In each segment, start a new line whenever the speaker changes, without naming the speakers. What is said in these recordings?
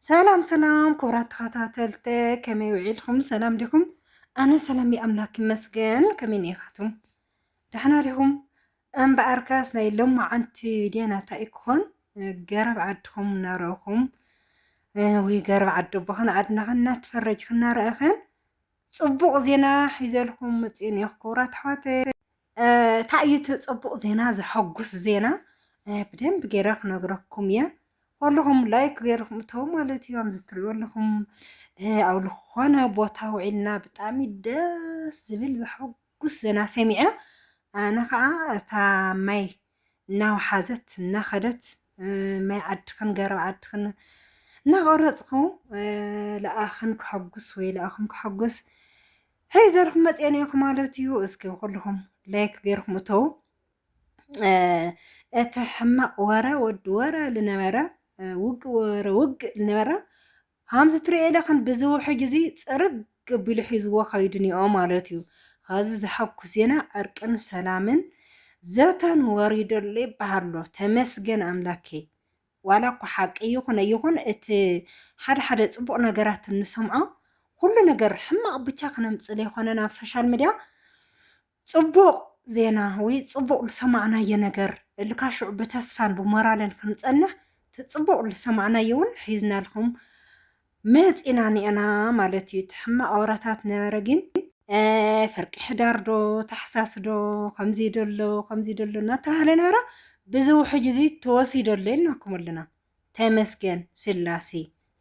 سلام سلام كبرات تخاتلت كمي وعيلكم سلام لكم. أنا سلامي أملاك مسجن كمين إخاتم دحنا لهم أم بأركاس نايلهم عنتي دينا تايكون جرب عدهم ناروهم ويجرب عدو بخن عدنا خنا تفرج خنا رأخن صبوق زينا حيزلهم متيني كبرات حواتي تعيتو صبوق زينا زحقوس زينا بدين بجيرخ نقرأكم يا واللهم لايك غيرهم تو مالتي عم تتريو لهم او لخونه بوتا وعلنا بطعمي دس زبل زحقوس زنا سمعه انا كا تا ماي ناو حازت ناخدت ماي عدخن قرب عدخن نغرصكم لاخن كحقوس وي لاخن كحقوس هاي زرهم متيانيكم مالتيو اسكي كلهم لايك غيرهم تو اتحمق ورا ود ورا لنمره وق ورا وق لنمره هامز تري لكن بزوح جزي صرق قبل حزوا خيدني او مالتيو هذا زحق زينا ارقن سلامن زتن وريد اللي بهرلو تمسجن املاكي ولا حق يكون ات حد صبق نغرات نسمعه كل ነገር حمق ብቻ ከነምጽለ የሆነና ሶሻል ሚዲያ صبق زينا وي صبق لسمعنا ينجر اللي كاشع بتسفان بمرالن كنصنح تصبق لسمعنا يون حيزنا لهم مات إناني أنا مالتي تحمى أوراتات نارجين فرق حدار دو تحساس دو خمزي دلو نتهلا نورا بزو حجزي تواسي دلين كملنا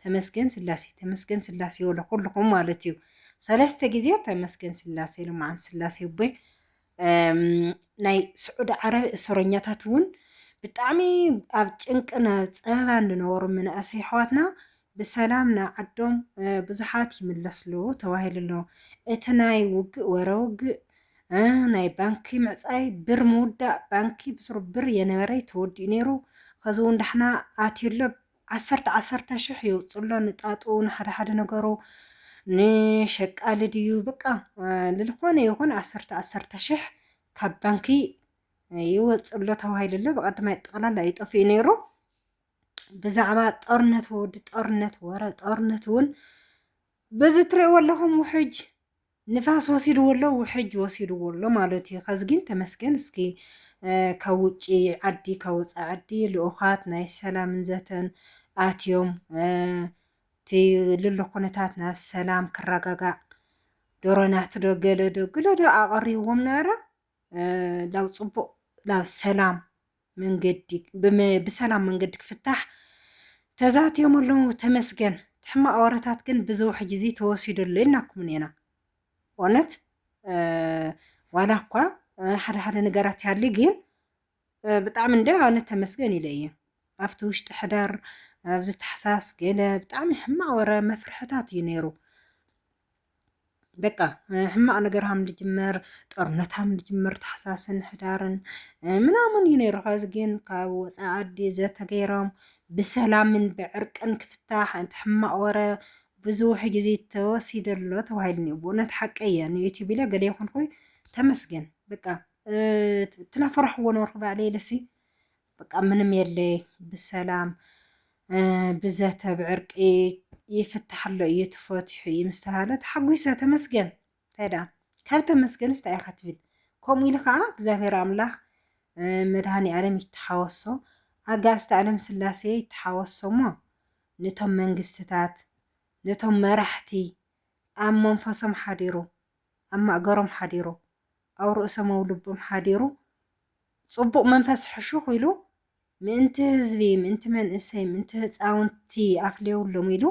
تمسكن سلاسي ولا كلكم مالتيو ثلاثة جزيات تمسكن سلاسي لما عن سلاسي وبي ናይ سعود عرب እስረኛታት እውን ብጣዕሚ ኣብ ጭንቅና ፀባን ዝነበሩ መናእሰይ ኣሕዋትና ብሰላም ንዓዶም ብዙሓት ይምለስሉ ተባሂሉሎ እቲ ናይ ውግእ ወረውግእ ናይ ባንኪ ምዕፃይ ብር ምውዳእ ባንኪ ብስሩ ብር የነበረ ተወዲኡ ነይሩ ከዚ እውን ዳሕና ኣትዩሎ 10 ሽሕ ይውፅሎ ንጣጡ ንሓደ ነገሩ نشكال ديو بقى للخونة يكون 10 شح كاب بانكي يوصل له توهيل الله بقد ما يتقلل لا يطفي نيرو بزعما طرنت ورا طرنتون بزتري والله وحج نفاس وسيد ولا وحج وسيد ولا مالتي خزقين تمسكن اسكي كوچي عدي كوص عدي لأخات ناي سلام زتن آتيوم تي للو كونتات نفس سلام كراغاغا دورونات دو أغريوهم نارا لو صبو لو سلام من قدك بسلام من قدك فتح تزات يوم اللو تمسكن تحمى أورتات كن بزوح جزي توسيدو ليناكم منينا ونت ولا قوا حدا نقرات هالليقين بتعمل ده أنا تمسكن إليه أفتوش تحضر بزت حساس قيلة بتعمل حما ورا مفرحتات ينيرو بقى حما أنا قرهم لجمر طرنتهم لجمر تحساسن حدارن منامن ينيرو خازقين قاو سعادي زات غيرهم بسلام من بعرقن كفتاح انت حما ورا بزوح جزي توسيد اللو توهيلني بونت حقيا يعني يوتيوب لا قال يكون خوي تمسكن بقى تلا فرح ونورخ عليه لسي بقى منم يلي بالسلام بزات بعرقي يفتح له يتفتح يمستهالت حقويسه تمسكن هذا كاب تمسكن استايختفل كوم يلقى እግዚአብሔር አምላክ መድሃኒ ዓለም ይተሐወሶ አጋስተ ዓለም ስላሴ ይተሐወሶሞ ነቶም መንግስትታት ነቶም መራሕቲ ኣብ መንፈሶም ሓዲሩ ኣብ ማእገሮም ሓዲሩ ኣብ ርእሶም ልቦም ሓዲሩ ጽቡቕ መንፈስ ሕሹኽ ኢሉ ምእንቲ ህዝቢ ምእንቲ መንእሰይ ምእንቲ ህፃውንቲ ኣፍልየውሎም ኢሉ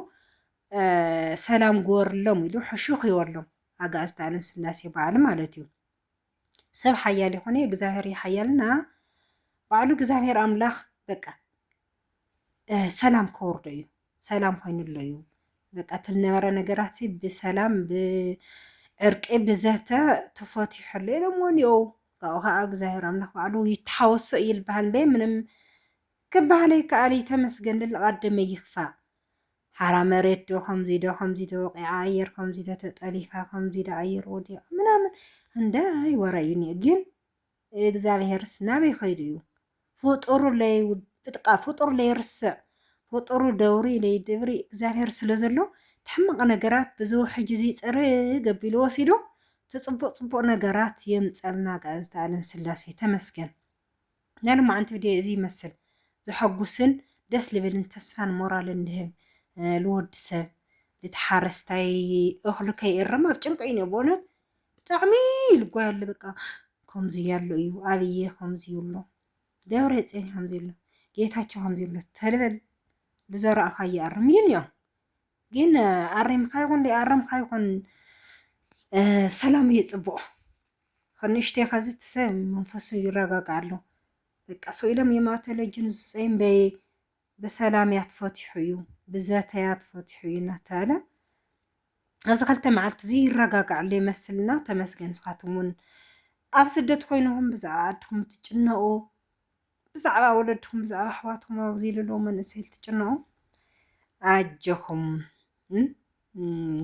ሰላም ጎርሎም ኢሉ ሕሹኽ ይወሎም ኣጋእዝተ ዓለም ስላሴ በዓል ማለት እዩ ሰብ ሓያል ይኾነ እግዚአብሔር ይሓያልና ባዕሉ እግዚአብሔር ኣምላኽ በቃ ሰላም ከወርዶ እዩ ሰላም ኮይኑሎ እዩ በቃ ትልነበረ ነገራት ብሰላም ብዕርቂ ብዘተ ተፈቲሑሎ ኢሎሞኒኦ ካብኡ ከዓ እግዚአብሔር ኣምላኽ ባዕሉ ይተሓወሶ ይልበሃል በይ ምንም كبالي كالي تمسجن للقدم يخفى حرام مريت دو خمزي دو عاير خمزي دو تأليفها خمزي دو عاير ودي من هنداي ورايني أجين إجزاله هرسنا بيخيريو فطور لي بتقى فطور لي رسع ፍጡሩ ደውሪ ለይድብሪ እግዚአብሔር ስለዘሎ ተሕማቕ ነገራት ብዙሕ ግዜ ፀረ ገቢሉ ወሲዱ ትፅቡቅ ፅቡቅ ነገራት የምፀልና ጋዜጣ ዓለም ስላሴ ተመስገን። ናይ ሎማዓንቲ ቪድዮ እዚ ይመስል ዘሐጉስን ደስ ልብልን ተስፋን ሞራልን ልህብ ልወዲ ሰብ ልተሓረስታይ እኽሊ ከይእረም ኣብ ጭንቂ እዩ በእውነት ብጣዕሚ ልጓየሉ በቃ ከምዚ ያሎ እዩ ኣብየ ከምዚ ይብሎ ደብረፅዮን ከምዚ ይብሎ ጌታቸው ከምዚ ይብሎ ተልበል ልዘራእካ ይኣርም እዮም ግን ኣሪምካ ይኹን ዘይኣረምካ ይኹን ሰላም እዩ ፅቡቅ ክንእሽተይ ከዚ ትሰብ መንፈሱ ይረጋጋእ ኣሎ በቃ ሰኢሎም የማተለጅን ዝፀይም በሰላም እያ ተፈቲሑ እዩ ብዘተያ ተፈቲሑ እዩ እናተባለ ኣብዚ ክልተ መዓልቲ እዚ ይረጋጋዕ ኣሎ ይመስልና ተመስገን። ንስኻትኩም እውን ኣብ ስደት ኮይንኩም ብዛዕባ ዓድኩም ትጭነቁ ብዛዕባ ወለድኩም ብዛዕባ ኣሕዋትኩም ኣብዚ ኢሉ መንእሰይ ትጭነቁ ኣጀኹም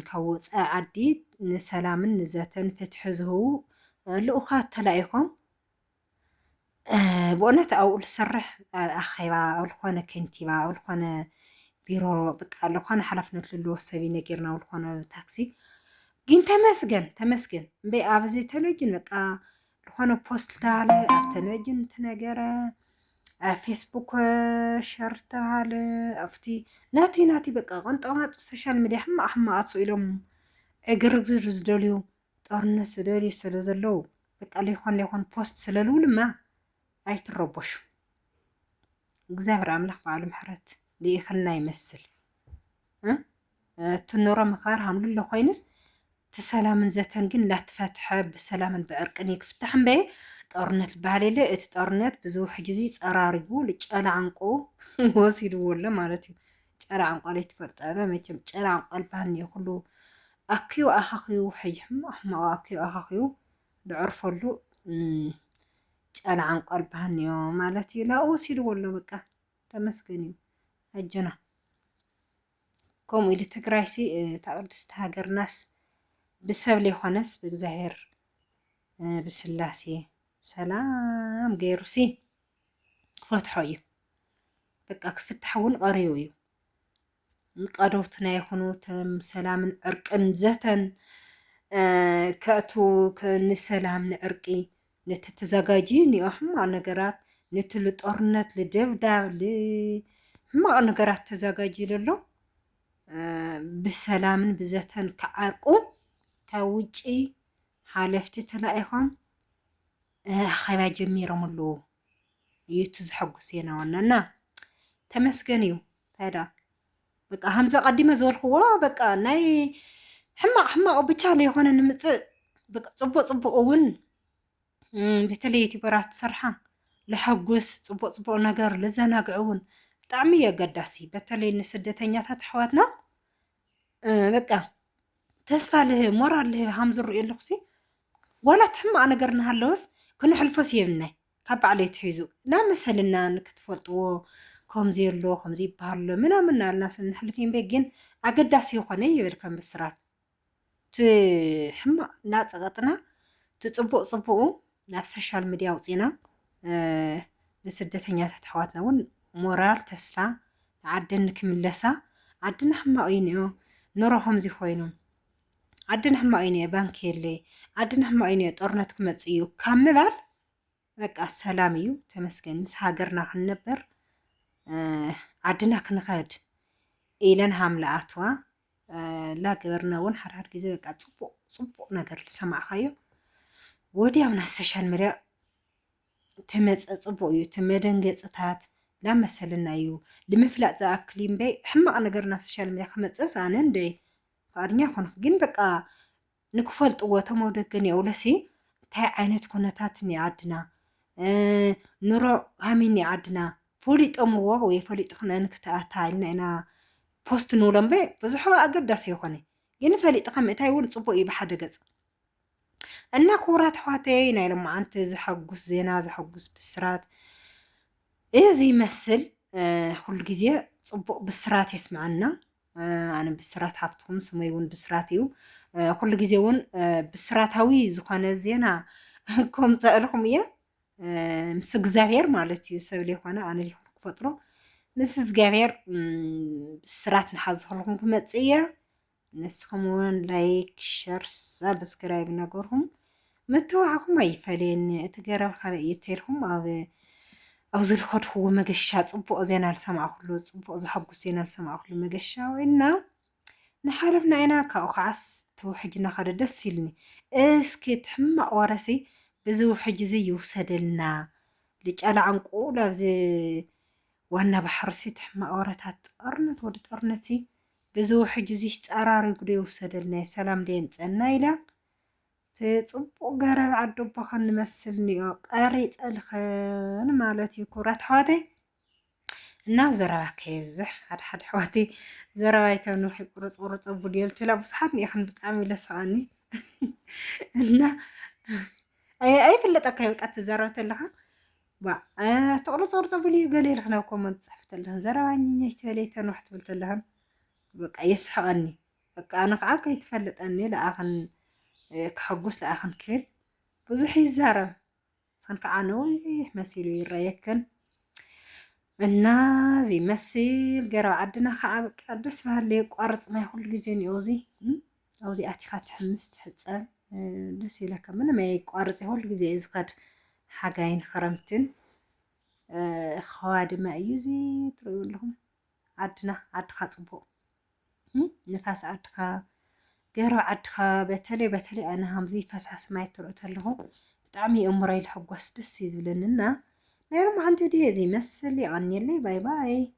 ካብ ወፃኢ ዓዲ ንሰላምን ንዘተን ፍትሒ ዝህቡ ልኡኻት ተላኢኾም ብእውነት ኣብኡ ዝሰርሕ ኣኼባ ኣብ ዝኾነ ከንቲባ ኣብ ዝኾነ ቢሮ በቃ ዝኾነ ሓላፍነት ዘለዎ ሰብ ነጊርና ኣብ ዝኾነ ታክሲ ግን ተመስገን ተመስገን እምበይ ኣብዚ ቴሌቭዥን በቃ ዝኾነ ፖስት ተባሃለ ኣብ ቴሌቭዥን ትነገረ ኣብ ፌስቡክ ሸር ተባሃለ ኣብቲ ናቲ በቃ ቆንጠማጥ ሶሻል ሚድያ ሕማቕ ኢሎም ዕግርግር ዝደልዩ ጦርነት ዝደልዩ ስለ ዘለው በቃ ለይኾን ፖስት ስለልውልማ ኣይትረበሹ እግዚአብሔር ኣምላኽ በዓሉ ምሕረት ልኢኽልና ይመስል ትኖሮ ምኽባር ሃምሉሎ ኮይንስ ተሰላምን ዘተን ግን ላትፈትሐ ብሰላምን ብዕርቅን ይክፍታሕ እምበየ ጦርነት ዝበሃል የለ እቲ ጦርነት ብዙሕ ግዜ ፀራሪቡ ጨላዓንቆ ወሲድዎ ኣሎ ማለት እዩ ጨላዓንቆ ለይትፈልጠለ መቸም ጨላዓንቆ ዝበሃል እኒአ ኩሉ ኣኪዩ ኣኻኺዩ ሕይ ሕማቕ ኣኪዩ ኣኻኺዩ ዝዕርፈሉ ጨላዓንቆ ዝበሃል እኒኦ ማለት እዩ ላኡ ወሲድዎ ኣሎ በቃ ተመስገን እዩ ኣጀና ከምኡ ኢሉ ትግራይሲ እታ ቅድስቲ ሃገርናስ ብሰብ ዘይኮነስ ብእግዚአብሔር ብስላሴ ሰላም ገይሩሲ ክፈትሖ እዩ በቃ ክፍታሕ እውን ቀሪቡ እዩ ቀደውትና ይኹኑ ተም ሰላምን ዕርቅን ዘተን ከእቱ ንሰላም ንዕርቂ ነቲ ተዘጋጂ እኒኦ ሕማቕ ነገራት ነቲ ልጦርነት ልደብዳብ ሕማቕ ነገራት ተዘጋጂ ዘሎ ብሰላምን ብዘተን ክዓርቁ ካብ ውጪ ሓለፍቲ ተላኢኾም ኣኼባ ጀሚሮም ኣለዉ እዩ እቲ ዘሐጉስ ዜና ዋናና ተመስገን እዩ ታዳ በቃ ከምዚ ቀዲመ ዝበልክዎ በቃ ናይ ሕማቕ ብቻ ለይኮነ ንምፅእ በቃ ፅቡቅ እውን በተለይ ዩቲዩበራት ዝሰርሓ ዝሐጉስ ፅቡቅ ነገር ልዘናግዕ እውን ብጣዕሚ እዩ ኣገዳሲ በተለይ ንስደተኛታት ኣሕዋትና በቃ ተስፋ ልህብ ሞራል ልህብ ከም ዝሪኡ ኣለኹሲ ዋላ እቲ ሕማቕ ነገር እናሃለወስ ክንሕልፎስ የብልናይ ካብ ባዕለይ ትሒዙ ላመሰልና ንክትፈልጥዎ ከምዚ ኣሎ ከምዚ ይበሃል ኣሎ ምናምን ኣልና ስንሕልፍ እምበር ግን ኣገዳሲ ይኾነ ይብል ከም ብስራት እቲ ሕማቕ እናፀቐጥና እቲ ፅቡቅ ናብ ሶሻል ሚድያ ኣውፂና ንስደተኛታት ኣሕዋትና እውን ሞራል ተስፋ ዓደን ንክምለሳ ዓድና ሕማቕ እዩ እኒኦ ንሮ ከምዚ ኮይኑ ዓድና ሕማቕ እዩ እኒኦ ባንኪ የለይ ዓድና ሕማቕ እዩ እኒኦ ጦርነት ክመፅእ እዩ ካብ ምባል በቃ ሰላም እዩ ተመስገን ምስ ሃገርና ክንነበር ዓድና ክንኸድ ኢለን ሃምለኣትዋ ላገበርና እውን ሓድሓድ ግዜ በቃ ፅቡቅ ነገር ዝሰማዕካዮ ወዲያው ናብ ሶሻል ሚድያ ትመፅእ ፅቡቅ እዩ እቲ መደንገፅታት ላመሰልና እዩ ንምፍላጥ ዝኣክል እምበይ ሕማቕ ነገር ናብ ሶሻል ሚድያ ክመፅስ ኣነ እንደ ፍቃድኛ ኮንኩ ግን በቃ ንክፈልጥዎ እቶም ኣብ ደገ እኒአውለሲ እንታይ ዓይነት ኩነታት እኒኣ ዓድና ኑሮ ከመይ እኒኣ ዓድና ፈሊጦምዎ ወይ ፈሊጥክነ ንክተኣታ ኢልና ኢና ፖስት ንብሎ እምበይ ብዙሕ ኣገዳሲ ይኮነ ግን ፈሊጥካ ምእታይ እውን ፅቡቅ እዩ ብሓደ ገፅ እና ክቡራት ኣሕዋተይ ናይ ሎማዓንቲ ዘሐጉስ ዜና ዘሐጉስ ብስራት እዚ ይመስል ኩሉ ግዜ ፅቡቅ ብስራት የስምዐና ኣነ ብስራት ሃፍትኩም ስመይ እውን ብስራት እዩ ኩሉ ግዜ እውን ብስራታዊ ዝኾነ ዜና ከምፅእ ኢልኩም እየ ምስ እግዚኣብሔር ማለት እዩ ሰብ ለይኮነ ኣነ ለይኮነ ክፈጥሮ مسز جابر سرات نحظهم بمتصية نسخمون لايك شير سبسكرايب نقولهم متوعهم أي فلين تجرب خبئ يتيرهم أو زي الخد هو مجشات صبوا زين السمع كله صبوا زي حق زين السمع كله مجشة وإنه نحاربنا أنا كأخعس توحجنا خد دسيلني اسكي تحمق ورسي بزو حجزي يوسدلنا لجألا عنقولا زي وانا بحرسي تحمق ورتات أرنت ودت أرنتي بزو حجزي تقراري قد يوسدلنا سلام دين تسألنا إلا تصبو قرب عدو بخن نمثلني قريت الخن مالتي كورات حواتي እና ዘረባ ከይብዝሕ ሓደ ሕዋተይ ዘረባይ ተንውሕ ቁርፅ ቡድየል ትላ ብዙሓት ንኢኽን ብጣዕሚ ይለስዓኒ እና ኣይፍለጠካ በቃ ትዛረብ ተለኻ ተቁርፅ ቡድየ ገለ ኢልክ ናብ ኮመንት ትፅሕፍ ተለኽን ዘረባኝኛ ይትበለይ ተንውሕ ትብል ተለኽን በቃ የስሕቐኒ በቃ ኣነ ከዓ ከይትፈልጠኒ ለኣኽን ክሐጉስ ለኣኽን ክብል ብዙሕ ይዛረብ ንስኽን ከዓ ነዊሕ መሲሉ ይረአየክን እና زي مسيل قرا عدنا خا قدس بهاللي قارص ما كل جزء نيوزي اوزي اتيخات حمس تحصل دس يلك من ما يقارص كل جزء يزقد حاجين خرمتن خواد ما يوزي تريو لهم عدنا عدخا صبو نفاس عدخا قرا عدخا بتلي انا همزي فساس ما يترؤت له بطعمي امري الحقوس دس يزلننا نعم عندي دي زي مسلي عني اللي باي باي